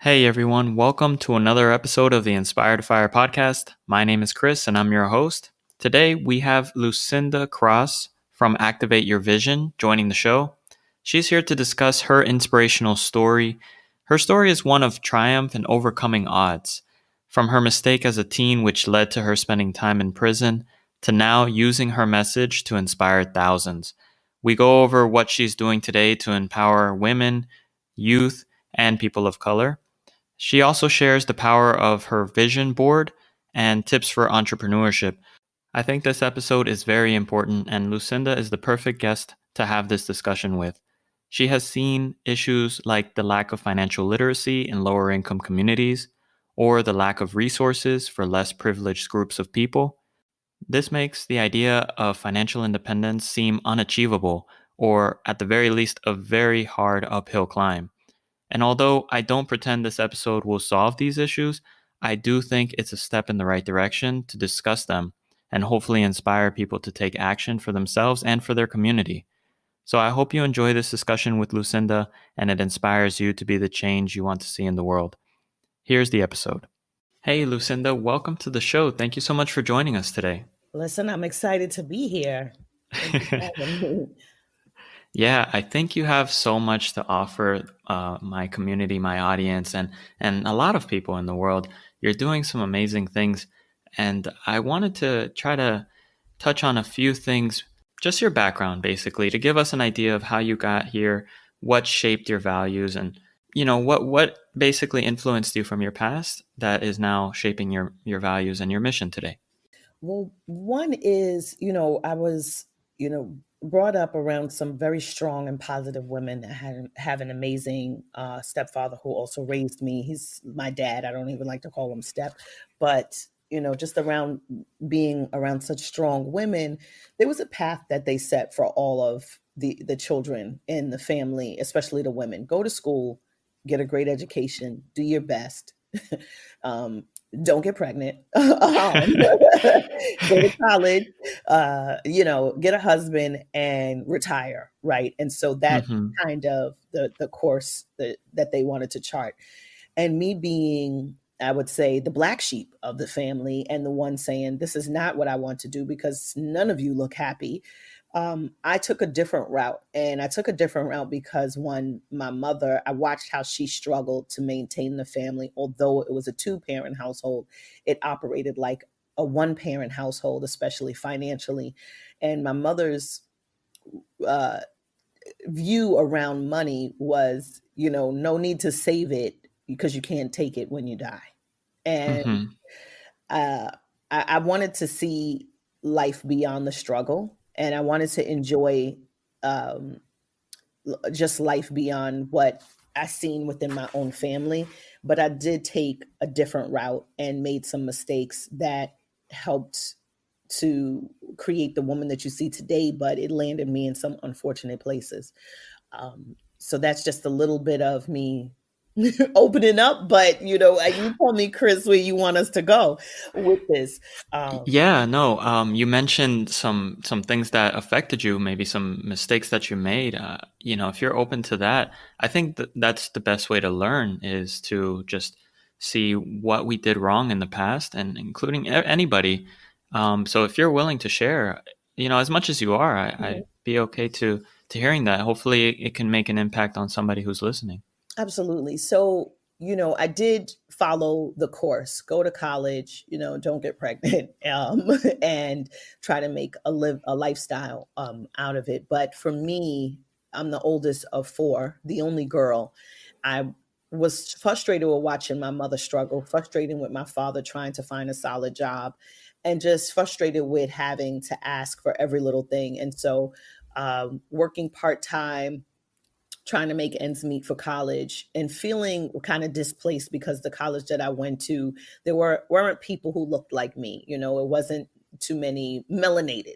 Hey everyone, welcome to another episode of the Inspired Fire podcast. My name is Chris and I'm your host. Today we have Lucinda Cross from Activate Your Vision joining the show. She's here to discuss her inspirational story. Her story is one of triumph and overcoming odds. From her mistake as a teen, which led to her spending time in prison, to now using her message to inspire thousands. We go over what she's doing today to empower women, youth, and people of color. She also shares the power of her vision board and tips for entrepreneurship. I think this episode is very important, and Lucinda is the perfect guest to have this discussion with. She has seen issues like the lack of financial literacy in lower income communities or the lack of resources for less privileged groups of people. This makes the idea of financial independence seem unachievable, or at the very least, a very hard uphill climb. And although I don't pretend this episode will solve these issues, I do think it's a step in the right direction to discuss them and hopefully inspire people to take action for themselves and for their community. So I hope you enjoy this discussion with Lucinda and it inspires you to be the change you want to see in the world. Here's the episode. Hey, Lucinda, welcome to the show. Thank you so much for joining us today. Listen, I'm excited to be here. Thank you for having me. Yeah, I think you have so much to offer my community, my audience, and a lot of people in the world. You're doing some amazing things, and I wanted to try to touch on a few things, just your background, basically, to give us an idea of how you got here, what shaped your values, and what basically influenced you from your past that is now shaping your values and your mission today. Well, one is, I was, brought up around some very strong and positive women that have an amazing stepfather who also raised me. He's my dad. I don't even like to call him step, but just around being around such strong women, there was a path that they set for all of the children in the family, especially the women. Go to school, get a great education, do your best. um, don't get pregnant. Go to college, get a husband and retire, right? And so that's Hmm. kind of the course that they wanted to chart. And me being, I would say, the black sheep of the family and the one saying, this is not what I want to do because none of you look happy. I took a different route. And I took a different route because one, my mother, I watched how she struggled to maintain the family. Although it was a two-parent household, it operated like a one-parent household, especially financially. And my mother's uh, view around money was, no need to save it because you can't take it when you die. And Hmm. uh, I wanted to see life beyond the struggle, and I wanted to enjoy um, just life beyond what I seen within my own family. But I did take a different route and made some mistakes that helped to create the woman that you see today, but it landed me in some unfortunate places. So that's just a little bit of me opening up. But you tell me, Chris, where you want us to go with this. Um, Yeah, no. You mentioned some things that affected you, maybe some mistakes that you made. If you're open to that, I think that's the best way to learn is to just see what we did wrong in the past, and including anybody. So if you're willing to share, as much as you are, I'd be okay to hearing that. Hopefully, it can make an impact on somebody who's listening. Absolutely. So, I did follow the course, go to college, don't get pregnant, and try to make a lifestyle out of it. But for me, I'm the oldest of four, the only girl. I was frustrated with watching my mother struggle, frustrated with my father trying to find a solid job, and just frustrated with having to ask for every little thing. And so, working part time, trying to make ends meet for college and feeling kind of displaced because the college that I went to, there weren't people who looked like me. It wasn't too many melanated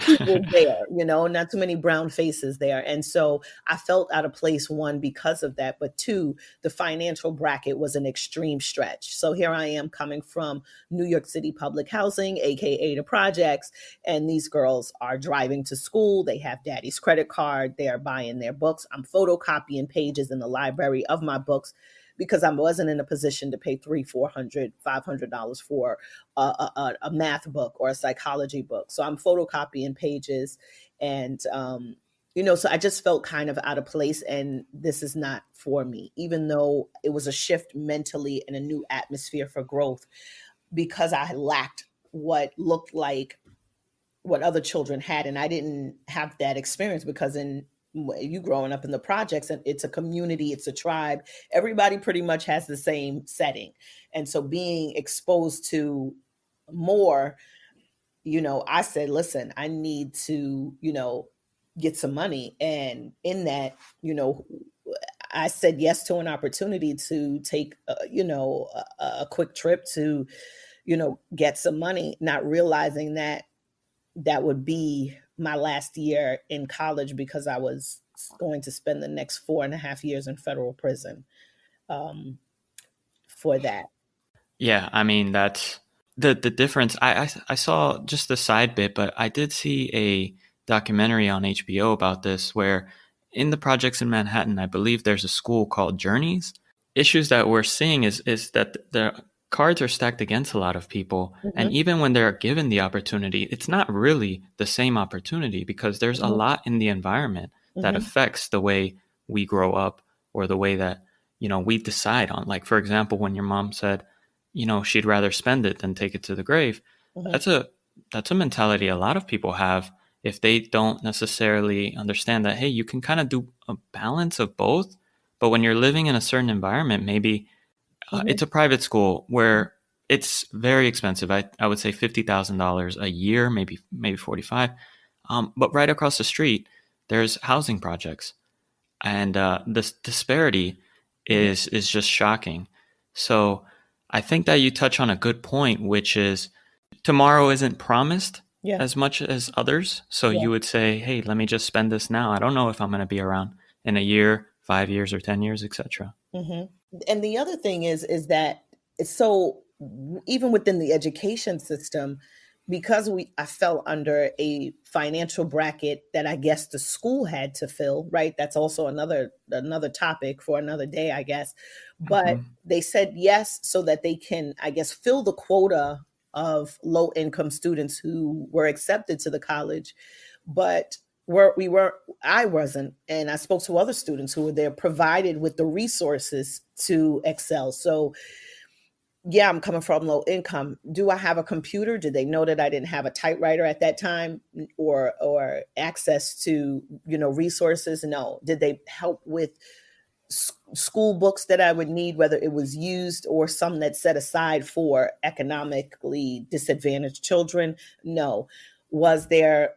people there, not too many brown faces there. And so I felt out of place, one, because of that, but two, the financial bracket was an extreme stretch. So here I am coming from New York City public housing, AKA the projects, and these girls are driving to school. They have daddy's credit card. They are buying their books. I'm photocopying pages in the library of my books because I wasn't in a position to pay $300, $400, $500 for a math book or a psychology book. So I'm photocopying pages, and so I just felt kind of out of place, and this is not for me, even though it was a shift mentally and a new atmosphere for growth, because I lacked what looked like what other children had. And I didn't have that experience, because in you growing up in the projects, and it's a community, it's a tribe, everybody pretty much has the same setting. And so being exposed to more, I said, listen, I need to, get some money. And in that, I said yes to an opportunity to take, a quick trip to, get some money, not realizing that that would be my last year in college, because I was going to spend the next 4.5 years in federal prison um, for that. Yeah, I mean that's the difference. I saw just a side bit, but I did see a documentary on HBO about this, where in the projects in Manhattan, I believe there's a school called Journeys. Issues that we're seeing is that the cards are stacked against a lot of people, and Hmm. even when they're given the opportunity, it's not really the same opportunity, because there's a Hmm. lot in the environment that Hmm. affects the way we grow up, or the way that we decide on. Like, for example, when your mom said she'd rather spend it than take it to the grave. Hmm. That's a mentality a lot of people have, if they don't necessarily understand that, hey, you can kind of do a balance of both. But when you're living in a certain environment, maybe Hmm. it's a private school where it's very expensive. I would say $50,000 a year, maybe 45. But right across the street, there's housing projects, and this disparity Hmm. is just shocking. So I think that you touch on a good point, which is tomorrow isn't promised Yeah. as much as others. So Yeah. you would say, hey, let me just spend this now. I don't know if I'm going to be around in a year, 5 years, or 10 years, etc. Hmm. And the other thing is that it's so, even within the education system, because I fell under a financial bracket that I guess the school had to fill, right? That's also another topic for another day, I guess. But Mm-hmm. they said yes so that they can, I guess, fill the quota of low income students who were accepted to the college. But we weren't, I wasn't, and I spoke to other students who were there, provided with the resources to excel. So yeah, I'm coming from low income. Do I have a computer? Did they know that I didn't have a typewriter at that time, or access to, resources? No. Did they help with school books that I would need, whether it was used or some that set aside for economically disadvantaged children? No. Was there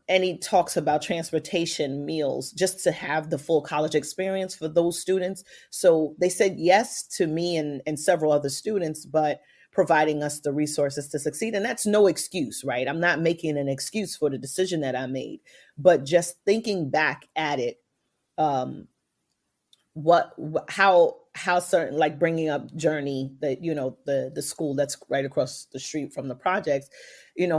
any talks about transportation, meals, just to have the full college experience for those students? So they said yes to me and several other students, but providing us the resources to succeed. And that's no excuse, right? I'm not making an excuse for the decision that I made, but just thinking back at it, um, how certain, like bringing up Journey, that the school that's right across the street from the projects,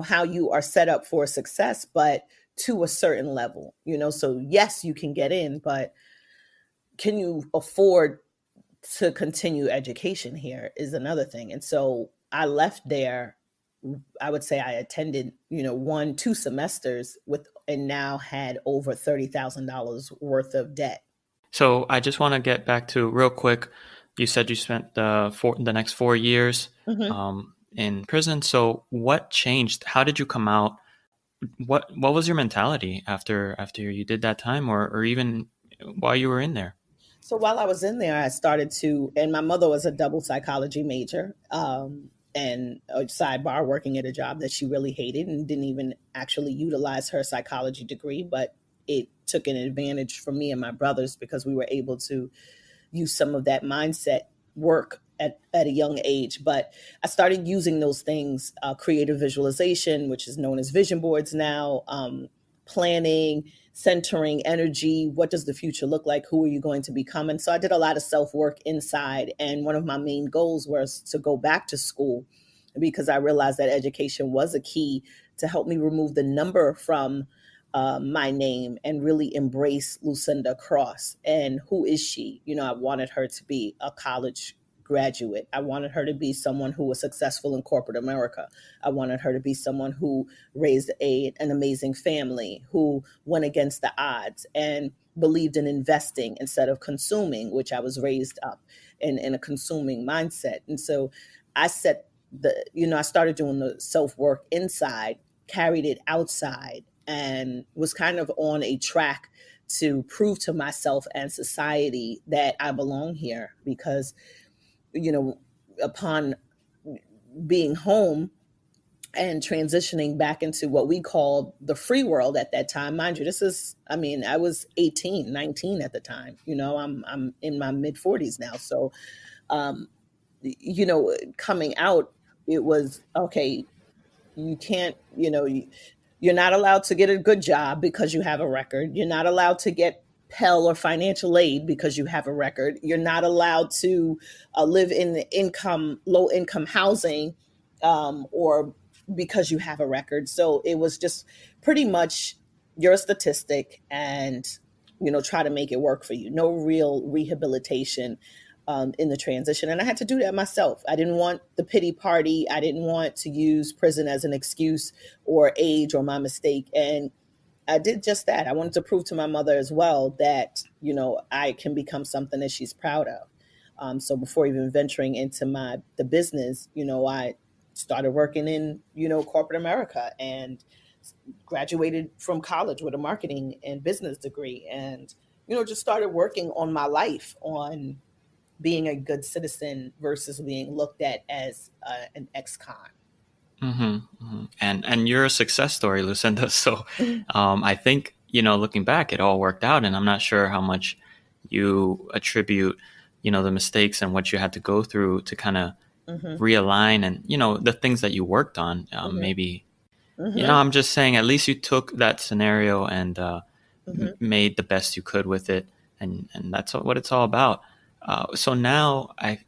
how you are set up for success, but to a certain level, so yes, you can get in, but can you afford to continue education here is another thing. And so I left there. I would say I attended, 1, 2 semesters with, and now had over $30,000 worth of debt. So I just want to get back to real quick. You said you spent the next 4 years Mhm. in prison. So what changed? How did you come out? What was your mentality after you did that time, or even while you were in there? So while I was in there, I started to, and my mother was a double psychology major, and a sidebar, working at a job that she really hated and didn't even actually utilize her psychology degree, but it took an advantage for me and my brothers, because we were able to use some of that mindset work at a young age. But I started using those things, creative visualization, which is known as vision boards now, planning, centering energy. What does the future look like? Who are you going to become? And so I did a lot of self work inside. And one of my main goals was to go back to school, because I realized that education was a key to help me remove the number from my name and really embrace Lucinda Cross. And who is she? I wanted her to be a college graduate. I wanted her to be someone who was successful in corporate America. I wanted her to be someone who raised an amazing family, who went against the odds and believed in investing instead of consuming, which I was raised up in a consuming mindset. And so I set I started doing the self work inside, carried it outside, and was kind of on a track to prove to myself and society that I belong here because, upon being home and transitioning back into what we called the free world at that time. Mind you, I was 18, 19 at the time. I'm in my mid 40s now. So, um, coming out, it was okay. You can't, you're not allowed to get a good job because you have a record. You're not allowed to get Pell or financial aid because you have a record. You're not allowed to live in low income housing, or because you have a record. So it was just pretty much you're a statistic and, try to make it work for you. No real rehabilitation in the transition. And I had to do that myself. I didn't want the pity party. I didn't want to use prison as an excuse or age or my mistake. And I did just that. I wanted to prove to my mother as well that, I can become something that she's proud of. So before even venturing into the business, I started working in, corporate America and graduated from college with a marketing and business degree and, just started working on my life, on being a good citizen versus being looked at as an ex-con. And you're a success story, Lucinda. So I think, looking back, it all worked out. And I'm not sure how much you attribute, the mistakes and what you had to go through to kind of Mm-hmm. realign and, the things that you worked on. Mm-hmm. Maybe, Mm-hmm. I'm just saying at least you took that scenario and Mm-hmm. made the best you could with it. And that's what it's all about. So now I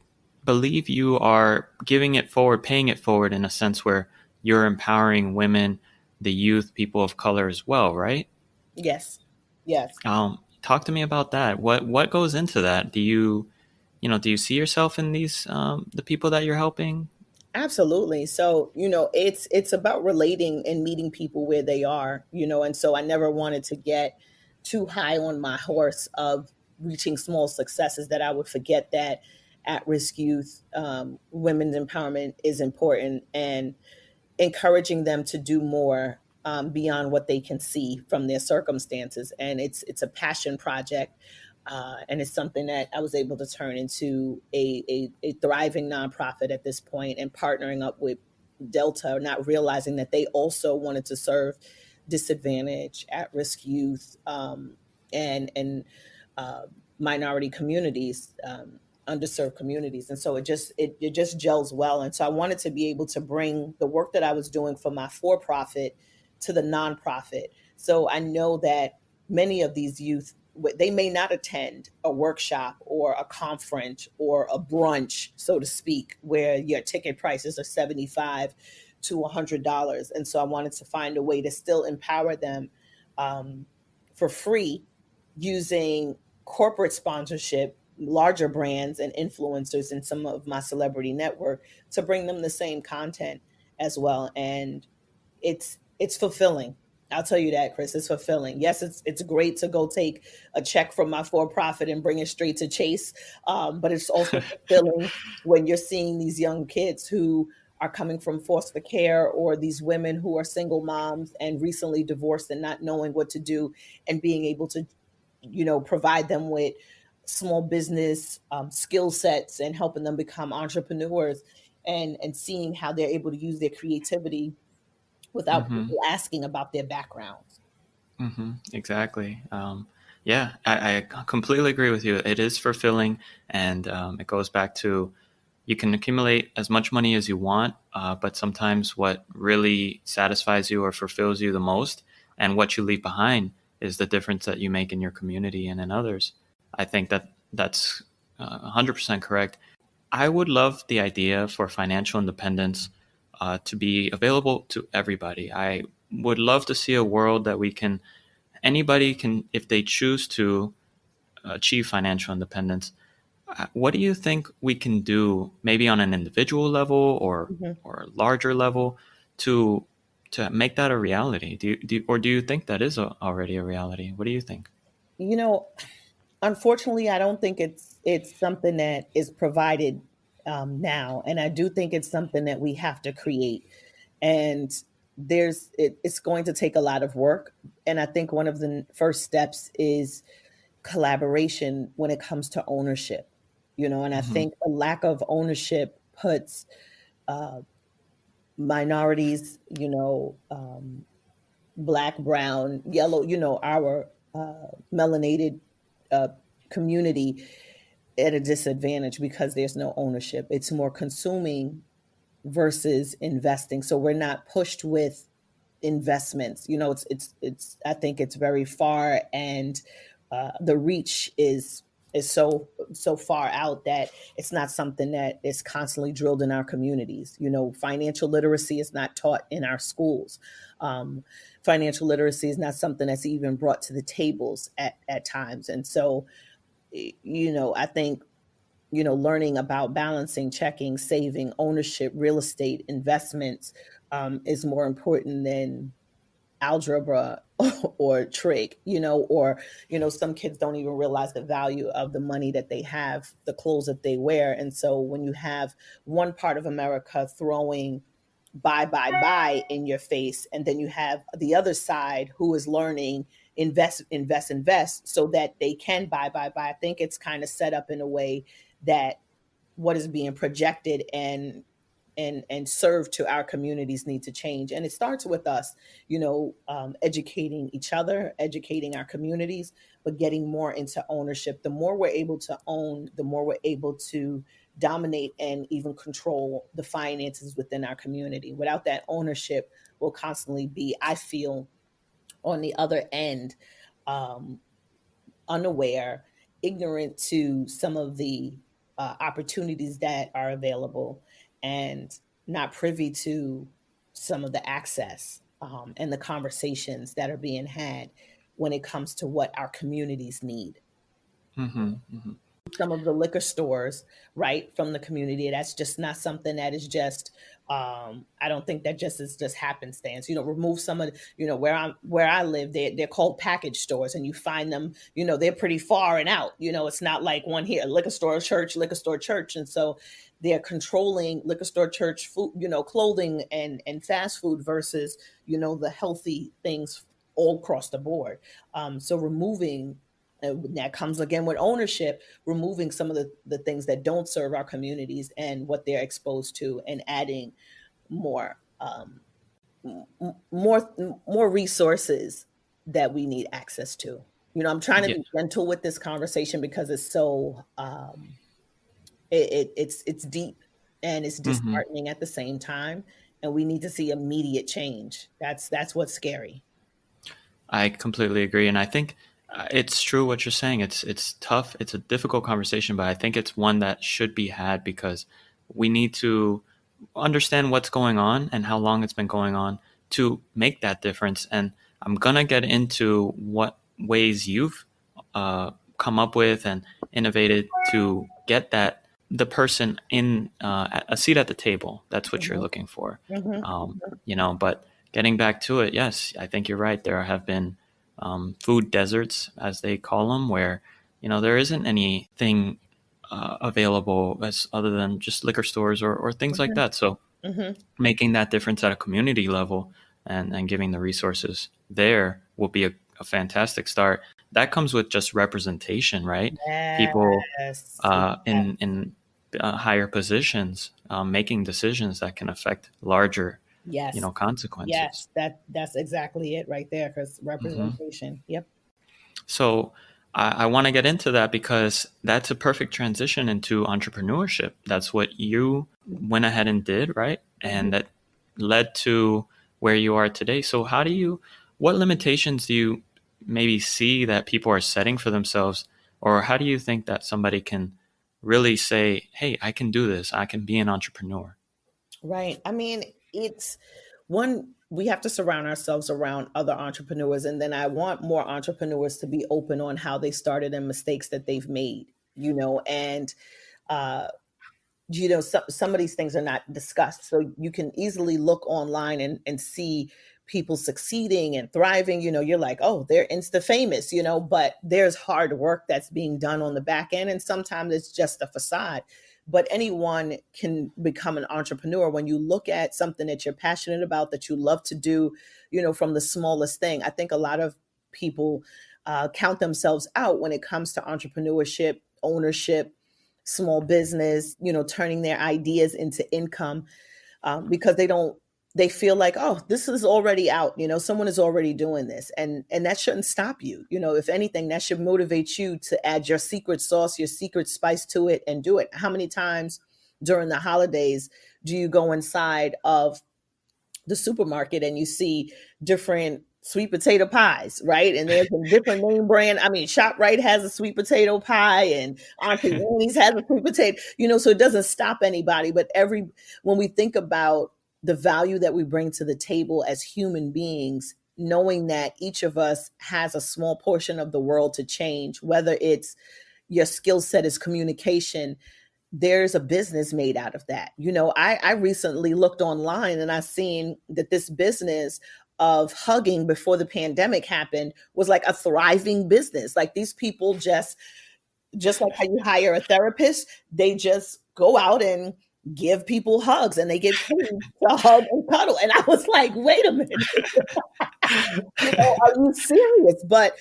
believe you are giving it forward, paying it forward in a sense where you're empowering women, the youth, people of color as well, right? Yes. Yes. Talk to me about that. What goes into that? Do you see yourself in these the people that you're helping? Absolutely. So, it's about relating and meeting people where they are, and so I never wanted to get too high on my horse of reaching small successes that I would forget that at risk youth, women's empowerment is important and encouraging them to do more beyond what they can see from their circumstances. And it's a passion project. And it's something that I was able to turn into a thriving nonprofit at this point and partnering up with Delta, not realizing that they also wanted to serve disadvantaged, at risk youth, and uh, minority communities, underserved communities. And so it just gels well. And so I wanted to be able to bring the work that I was doing for my for profit to the nonprofit. So I know that many of these youth, they may not attend a workshop or a conference or a brunch, so to speak, where your ticket prices are $75 to $100. And so I wanted to find a way to still empower them um, for free using corporate sponsorship, larger brands and influencers in some of my celebrity network to bring them the same content as well. And it's fulfilling. I'll tell you that, Chris. It's fulfilling. Yes, it's great to go take a check from my for profit and bring it straight to Chase, but it's also fulfilling when you're seeing these young kids who are coming from foster care, or these women who are single moms and recently divorced and not knowing what to do, and being able to, provide them with small business skill sets and helping them become entrepreneurs, and seeing how they're able to use their creativity without Mm-hmm. people asking about their backgrounds. Exactly. Yeah, I completely agree with you. It is fulfilling, and it goes back to you can accumulate as much money as you want, but sometimes what really satisfies you or fulfills you the most, and what you leave behind, is the difference that you make in your community and in others. I think that's 100% correct. I would love the idea for financial independence to be available to everybody. I would love to see a world that anybody can, if they choose to achieve financial independence. What do you think we can do, maybe on an individual level Mhm. or a larger level, to make that a reality? Or do you think that is already a reality? What do you think? You know, unfortunately, I don't think it's something that is provided now, and I do think it's something that we have to create. And it's going to take a lot of work. And I think one of the first steps is collaboration when it comes to ownership. And I Hmm. think a lack of ownership puts uh, minorities, black, brown, yellow, our melanated uh, community at a disadvantage because there's no ownership. It's more consuming versus investing. So we're not pushed with investments. It's I think it's very far, and the reach is so far out that it's not something that is constantly drilled in our communities. Financial literacy is not taught in our schools. um, Financial literacy is not something that's even brought to the tables at times. And so I think learning about balancing, checking, saving, ownership, real estate, investments is more important than algebra or trig, or, some kids don't even realize the value of the money that they have, the clothes that they wear. And so when you have one part of America throwing buy in your face, and then you have the other side who is learning invest so that they can buy, I think it's kind of set up in a way that what is being projected and served to our communities need to change. And it starts with us, educating each other, educating our communities, but getting more into ownership. The more we're able to own, the more we're able to dominate and even control the finances within our community. Without that ownership, we'll constantly be, I feel, on the other end, um, unaware, ignorant to some of the opportunities that are available, and not privy to some of the access and the conversations that are being had when it comes to what our communities need. Hmm. Hmm. Some of the liquor stores, right, from the community, that's just not something that is just I don't think that just is just happenstance. Remove some of where I live, they're called package stores, and you find them, they're pretty far and out. It's not like one here, liquor store church. And so they're controlling liquor store church food, clothing and fast food versus the healthy things all across the board. So removing that comes again with ownership, removing some of the things that don't serve our communities and what they're exposed to, and adding more more resources that we need access to. I'm trying to Yeah. be gentle with this conversation because it's so it's deep and it's Hmm. disheartening at the same time, and we need to see immediate change. That's what's scary. I completely agree, and I think it's true what you're saying. It's tough. It's a difficult conversation, but I think it's one that should be had because we need to understand what's going on and how long it's been going on to make that difference. And I'm gonna get into what ways you've come up with and innovated to get the person in a seat at the table. That's what you're Hmm. looking for. Hmm. But getting back to it, yes, I think you're right. There have been food deserts, as they call them, where there isn't anything available as other than just liquor stores or things like Hmm. that. So Hmm. making that difference at a community level and giving the resources there will be a fantastic start. That comes with just representation, right? People Yes. in higher positions making decisions that can affect larger, Yes. consequences. Yes. That's exactly it right there. Because Hmm. representation. Yep. So I want to get into that because that's a perfect transition into entrepreneurship. That's what you went ahead and did, right? Hmm. And that led to where you are today. So what limitations do you maybe see that people are setting for themselves? Or how do you think that somebody can really say, hey, I can do this. I can be an entrepreneur? Right. I mean, it's one, we have to surround ourselves around other entrepreneurs. And then I want more entrepreneurs to be open on how they started and mistakes that they've made, and, uh, some of these things are not discussed. So you can easily look online and see people succeeding and thriving. You're like, oh, they're insta famous, but there's hard work that's being done on the back end. And sometimes it's just a facade. But anyone can become an entrepreneur when you look at something that you're passionate about, that you love to do, from the smallest thing. I think a lot of people count themselves out when it comes to entrepreneurship, ownership, small business, turning their ideas into income, because they feel like, oh, this is already out, someone is already doing this. And that shouldn't stop you. If anything, that should motivate you to add your secret sauce, your secret spice to it and do it. How many times during the holidays do you go inside of the supermarket and you see different sweet potato pies, right? And there's a different name brand. I mean, ShopRite has a sweet potato pie, and Auntie Annie's has a sweet potato, so it doesn't stop anybody. But when we think about the value that we bring to the table as human beings, knowing that each of us has a small portion of the world to change, whether it's your skill set is communication, there's a business made out of that. I recently looked online and I seen that this business of hugging before the pandemic happened was like a thriving business. Like, these people just like how you hire a therapist, they just go out and give people hugs and they get paid to hug and cuddle. And I was like, wait a minute, are you serious? But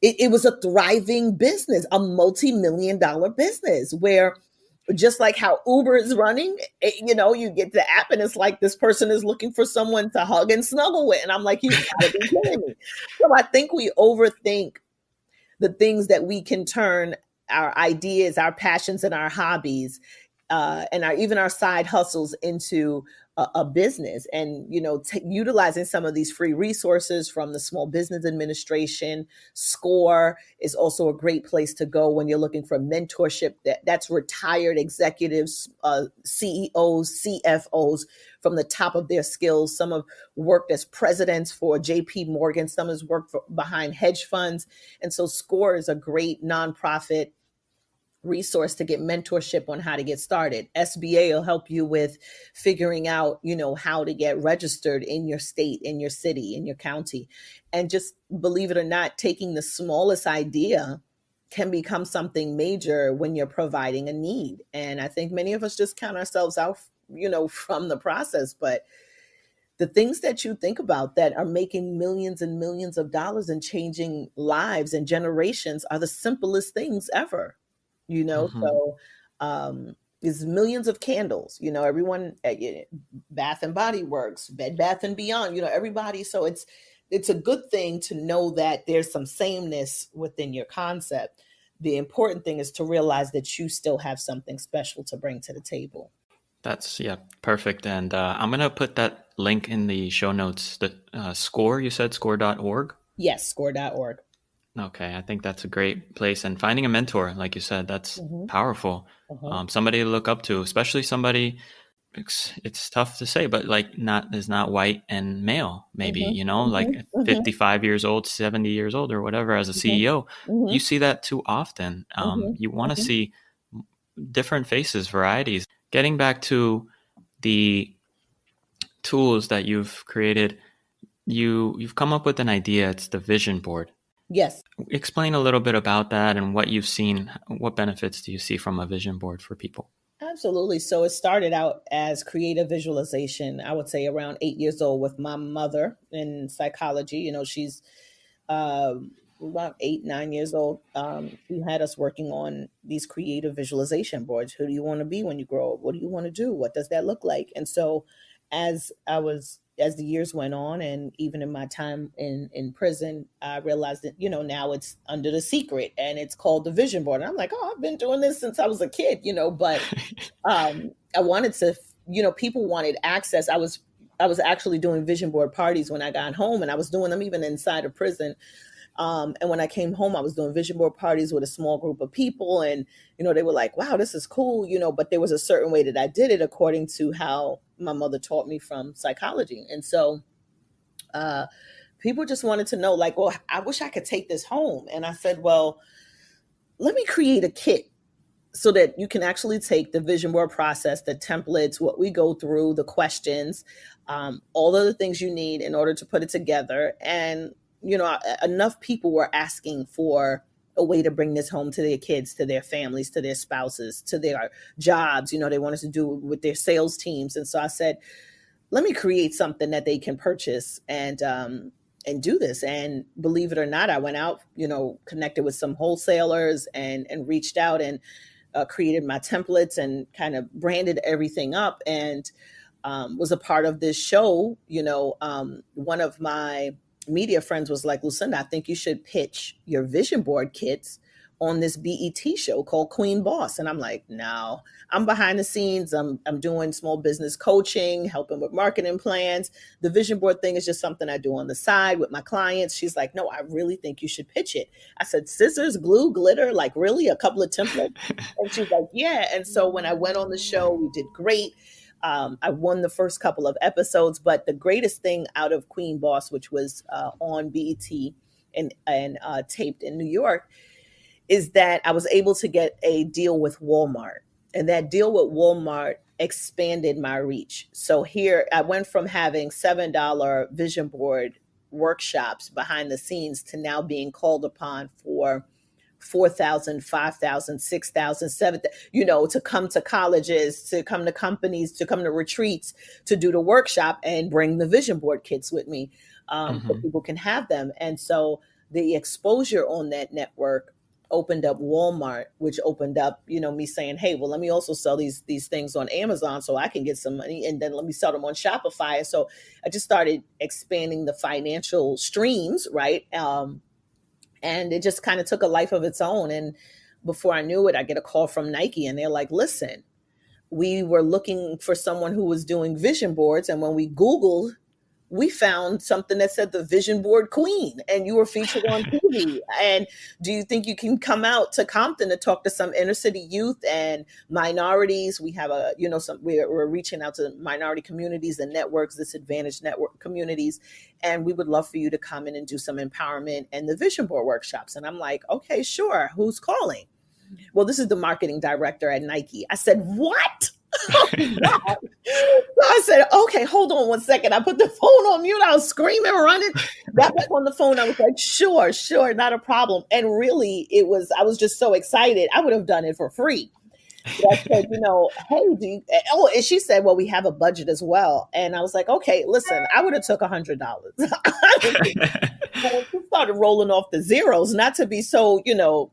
it was a thriving business, a multi-million-dollar business, where just like how Uber is running, you get the app and it's like this person is looking for someone to hug and snuggle with. And I'm like, you gotta be kidding me. So I think we overthink the things that we can turn our ideas, our passions, and our hobbies, and even our side hustles into a business. And utilizing some of these free resources from the Small Business Administration. SCORE is also a great place to go when you're looking for mentorship. That's retired executives, CEOs, CFOs, from the top of their skills. Some have worked as presidents for JP Morgan, some has worked behind hedge funds. And so SCORE is a great nonprofit resource to get mentorship on how to get started. SBA will help you with figuring out, how to get registered in your state, in your city, in your county. And just believe it or not, taking the smallest idea can become something major when you're providing a need. And I think many of us just count ourselves out, from the process. But the things that you think about that are making millions and millions of dollars and changing lives and generations are the simplest things ever. Mm-hmm. So is millions of candles, everyone, Bath and Body Works, Bed Bath and Beyond, everybody. So it's a good thing to know that there's some sameness within your concept. The important thing is to realize that you still have something special to bring to the table. That's, yeah, perfect. And I'm going to put that link in the show notes. The SCORE, you said score.org? Yes, score.org. Okay, I think that's a great place. And finding a mentor, like you said, that's powerful. Somebody to look up to, especially somebody, it's tough to say, but like is not white and male, maybe, like 55 years old, 70 years old or whatever, as a CEO. You see that too often. You want to see different faces, varieties. Getting back to the tools that you've created, you've come up with an idea. It's the vision board. Yes. Explain a little bit about that and what you've seen. What benefits do you see from a vision board for people? Absolutely. So it started out as creative visualization, I would say around 8 years old, with my mother in psychology. She's about 8, 9 years old. She had us working on these creative visualization boards. Who do you want to be when you grow up? What do you want to do? What does that look like? And so as the years went on, and even in my time in prison, I realized that, now it's under the secret and it's called the vision board. And I'm like, oh, I've been doing this since I was a kid, but I wanted to, people wanted access. I was actually doing vision board parties when I got home, and I was doing them even inside of prison, And when I came home, I was doing vision board parties with a small group of people. And, they were like, wow, this is cool, but there was a certain way that I did it according to how my mother taught me from psychology. And so uh, people just wanted to know, like, well, I wish I could take this home. And I said, well, let me create a kit so that you can actually take the vision board process, the templates, what we go through, the questions, all of the things you need in order to put it together. And, enough people were asking for a way to bring this home to their kids, to their families, to their spouses, to their jobs. They wanted to do it with their sales teams. And so I said, let me create something that they can purchase and do this. And believe it or not, I went out, connected with some wholesalers and reached out and created my templates and kind of branded everything up, and was a part of this show. One of my media friends was like, Lucinda, I think you should pitch your vision board kits on this BET show called Queen Boss. And I'm like, no, I'm behind the scenes. I'm doing small business coaching, helping with marketing plans. The vision board thing is just something I do on the side with my clients. She's like, no, I really think you should pitch it. I said, scissors, glue, glitter, like really a couple of templates? And she's like, yeah. And so when I went on the show, we did great. I won the first couple of episodes, but the greatest thing out of Queen Boss, which was on BET and taped in New York, is that I was able to get a deal with Walmart. And that deal with Walmart expanded my reach. So here I went from having $7 vision board workshops behind the scenes to now being called upon for 4,000, 5,000, 6,000, 7,000, to come to colleges, to come to companies, to come to retreats, to do the workshop and bring the vision board kits with me so people can have them. And so the exposure on that network opened up Walmart, which opened up, me saying, hey, well, let me also sell these things on Amazon so I can get some money, and then let me sell them on Shopify. So I just started expanding the financial streams, right? And it just kind of took a life of its own. And before I knew it, I get a call from Nike, and they're like, listen, we were looking for someone who was doing vision boards. And when we Googled, we found something that said the vision board queen, and you were featured on TV. And do you think you can come out to Compton to talk to some inner city youth and minorities? We have we're reaching out to minority communities and networks, disadvantaged network communities. And we would love for you to come in and do some empowerment and the vision board workshops. And I'm like, okay, sure. Who's calling? Well, this is the marketing director at Nike. I said, what? Oh, God. So I said, okay, hold on one second. I put the phone on mute. I was screaming, running. Got back on the phone. I was like, sure, not a problem. And really, I was just so excited. I would have done it for free. So I said, hey, and she said, well, we have a budget as well. And I was like, okay, listen, I would have took $100. But when she started rolling off the zeros, not to be so, I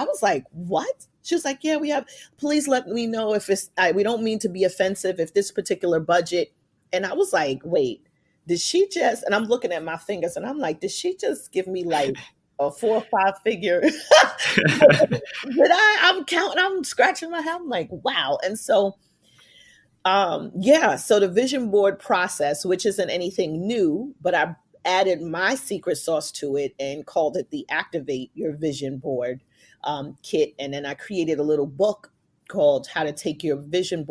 was like, what? She was like, yeah, we have, please let me know if we don't mean to be offensive, if this particular budget. And I was like, wait, did she just, and I'm looking at my fingers and I'm like, did she just give me like a 4 or 5 figure? I'm counting, I'm scratching my head. I'm like, wow. And so, so the vision board process, which isn't anything new, but I added my secret sauce to it and called it the Activate Your Vision Board kit. And then I created a little book called How to Take Your Vision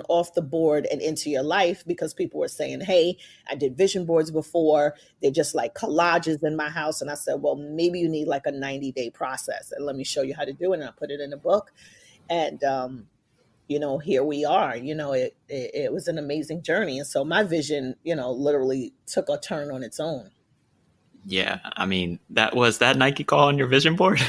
off the board and into your life, because people were saying, hey, I did vision boards before. They're just like collages in my house. And I said, well, maybe you need like a 90-day process, and let me show you how to do it. And I put it in a book. And, here we are. It was an amazing journey. And so my vision, literally took a turn on its own. Yeah. I mean, was that Nike call on your vision board?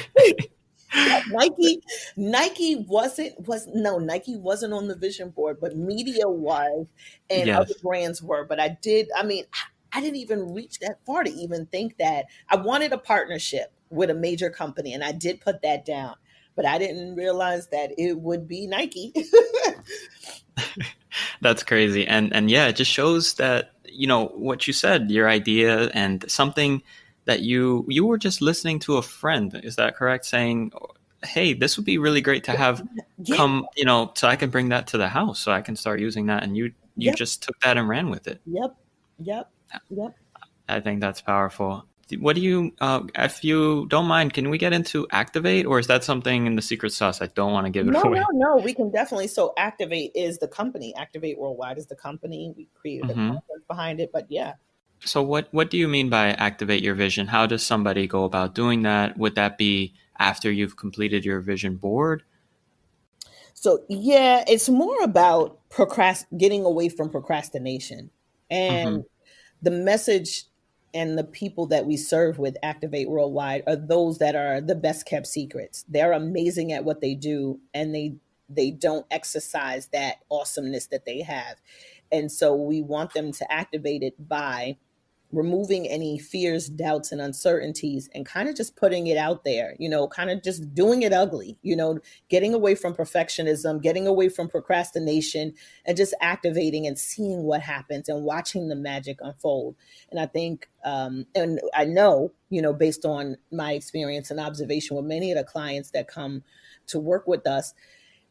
Nike wasn't on the vision board, but media was, and Yes. other brands were. But I didn't even reach that far to even think that I wanted a partnership with a major company. And I did put that down, but I didn't realize that it would be Nike. That's crazy. And yeah, it just shows that, what you said, your idea and something that you were just listening to a friend. Is that correct? Saying, hey, this would be really great to have come, so I can bring that to the house so I can start using that. And you just took that and ran with it. Yep. I think that's powerful. What do you, if you don't mind, can we get into Activate, or is that something in the secret sauce? I don't want to give it No, no, away. no. We can definitely. So, Activate is the company. Activate Worldwide is the company. We created the Hmm. content behind it, but yeah. So what do you mean by activate your vision? How does somebody go about doing that? Would that be after you've completed your vision board? So, yeah, it's more about getting away from procrastination. Hmm. And the message and the people that we serve with Activate Worldwide are those that are the best kept secrets. They're amazing at what they do, and they don't exercise that awesomeness that they have. And so we want them to activate it by removing any fears, doubts, and uncertainties, and kind of just putting it out there, kind of just doing it ugly, getting away from perfectionism, getting away from procrastination, and just activating and seeing what happens and watching the magic unfold. And I think, and I know, based on my experience and observation with many of the clients that come to work with us,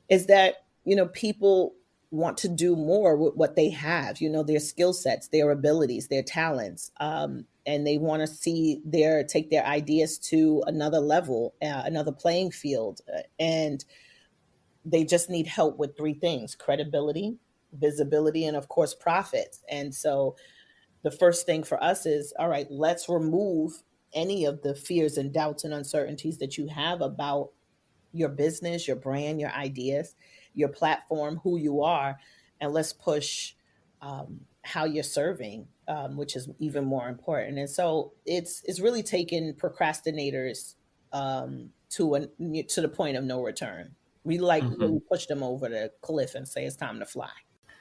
is that people want to do more with what they have, their skill sets, their abilities, their talents, and they want to see take their ideas to another level, another playing field, and they just need help with three things: credibility, visibility, and of course profits. And so the first thing for us is, all right, let's remove any of the fears and doubts and uncertainties that you have about your business, your brand, your ideas, your platform, who you are, and let's push how you're serving, which is even more important. And so it's really taken procrastinators to the point of no return. We like Hmm. really push them over the cliff and say it's time to fly.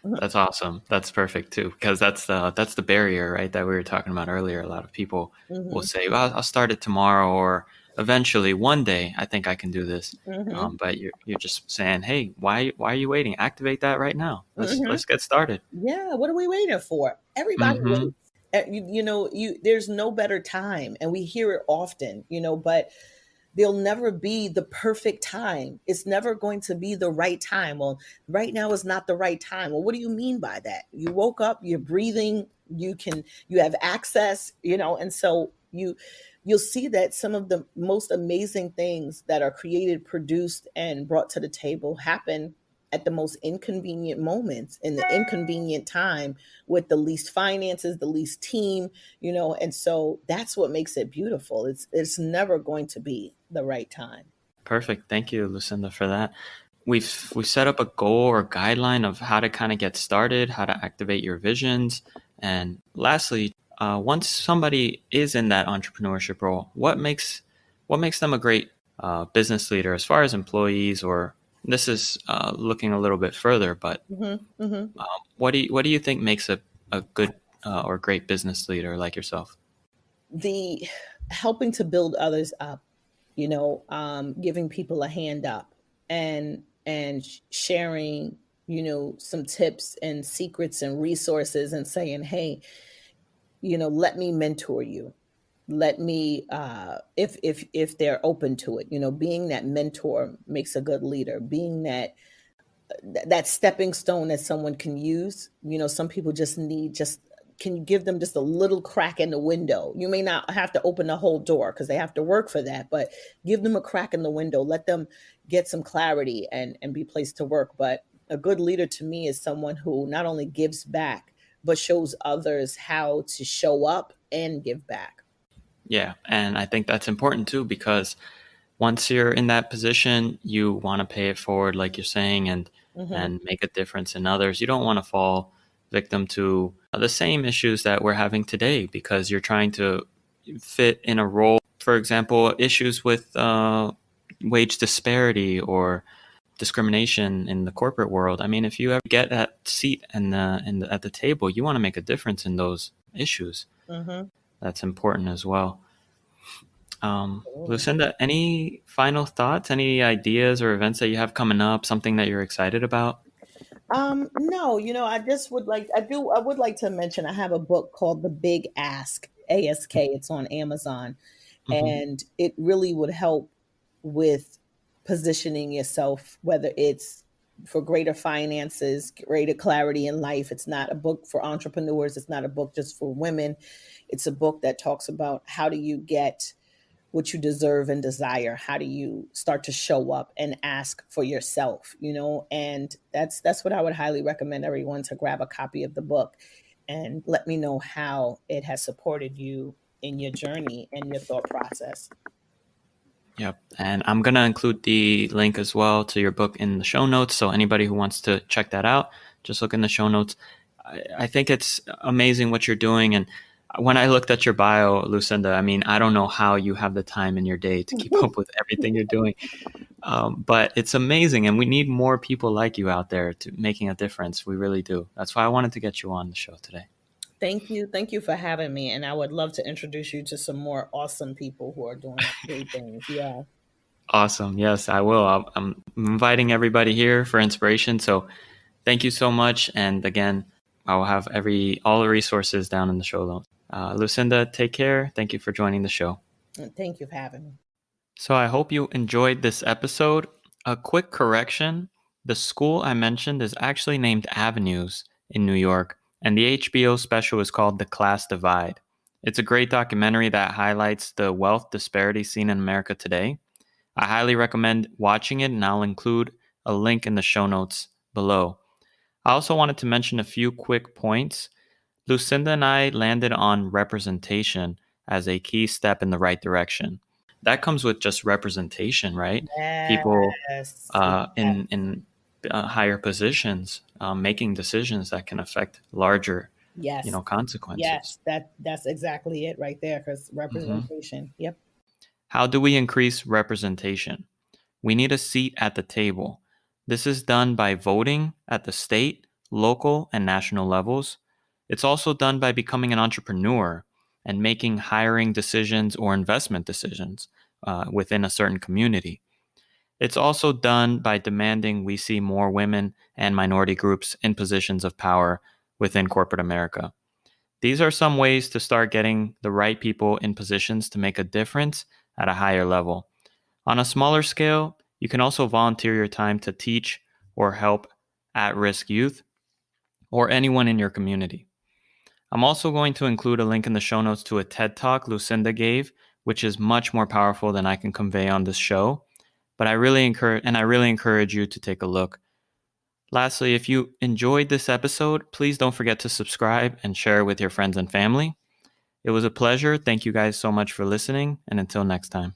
Mhm. That's awesome. That's perfect too, because that's the barrier, right? That we were talking about earlier. A lot of people will Mhm. say, "Well, I'll start it tomorrow," or eventually, one day, I think I can do this. Mhm. But you're just saying, "Hey, why are you waiting? Activate that right now. Mhm. Let's get started." Yeah, what are we waiting for? Everybody Hmm. waits. There's no better time, and we hear it often, but there'll never be the perfect time. It's never going to be the right time. Well, right now is not the right time. Well, what do you mean by that? You woke up, you're breathing, you have access, and so you'll see that some of the most amazing things that are created, produced, and brought to the table happen at the most inconvenient moments in the inconvenient time with the least finances, the least team, and so that's what makes it beautiful. It's never going to be the right time. Perfect. Thank you, Lucinda, for that. We set up a goal or guideline of how to kind of get started, how to activate your visions, and lastly, once somebody is in that entrepreneurship role, what makes them a great business leader as far as employees? Or this is looking a little bit further, but Hmm. Hmm. what do you think makes a good or great business leader like yourself? The helping to build others up, giving people a hand up, and sharing, some tips and secrets and resources, and saying, hey, let me mentor you. Let me, if they're open to it, being that mentor makes a good leader. Being that stepping stone that someone can use. Some people just need, just can you give them just a little crack in the window? You may not have to open the whole door because they have to work for that, but give them a crack in the window. Let them get some clarity and be placed to work. But a good leader to me is someone who not only gives back, but shows others how to show up and give back. Yeah, and I think that's important too, because once you're in that position, you want to pay it forward, like you're saying, and Hmm. and make a difference in others. You don't want to fall victim to the same issues that we're having today, because you're trying to fit in a role. For example, issues with wage disparity or discrimination in the corporate world. I mean, if you ever get that seat at the table, you want to make a difference in those issues. Hmm. That's important as well. Lucinda, any final thoughts, any ideas or events that you have coming up, something that you're excited about? No, I would like to mention I have a book called The Big Ask, ASK. It's on Amazon, Hmm. and it really would help with positioning yourself, whether it's for greater finances, greater clarity in life. It's not a book for entrepreneurs. It's not a book just for women. It's a book that talks about how do you get what you deserve and desire. How do you start to show up and ask for yourself, and that's what I would highly recommend everyone to grab a copy of the book and let me know how it has supported you in your journey and your thought process. Yep. And I'm going to include the link as well to your book in the show notes. So anybody who wants to check that out, just look in the show notes. I think it's amazing what you're doing. And when I looked at your bio, Lucinda, I mean, I don't know how you have the time in your day to keep up with everything you're doing. But it's amazing. And we need more people like you out there to making a difference. We really do. That's why I wanted to get you on the show today. Thank you. Thank you for having me. And I would love to introduce you to some more awesome people who are doing great things. Yeah. Awesome. Yes, I will. I'm inviting everybody here for inspiration. So thank you so much. And again, I'll have all the resources down in the show notes. Lucinda, take care. Thank you for joining the show. And thank you for having me. So I hope you enjoyed this episode. A quick correction. The school I mentioned is actually named Avenues in New York, and the HBO special is called The Class Divide. It's a great documentary that highlights the wealth disparity seen in America today. I highly recommend watching it, and I'll include a link in the show notes below. I also wanted to mention a few quick points. Lucinda and I landed on representation as a key step in the right direction. That comes with just representation, right? People Yes. in higher positions making decisions that can affect larger, Yes. consequences. Yes. That's exactly it right there. Because representation. Mm-hmm. Yep. How do we increase representation? We need a seat at the table. This is done by voting at the state, local, and national levels. It's also done by becoming an entrepreneur and making hiring decisions or investment decisions within a certain community. It's also done by demanding we see more women and minority groups in positions of power within corporate America. These are some ways to start getting the right people in positions to make a difference at a higher level. On a smaller scale, you can also volunteer your time to teach or help at-risk youth or anyone in your community. I'm also going to include a link in the show notes to a TED Talk Lucinda gave, which is much more powerful than I can convey on this show. But I really encourage you to take a look. Lastly, if you enjoyed this episode, please don't forget to subscribe and share it with your friends and family. It was a pleasure. Thank you guys so much for listening, and until next time.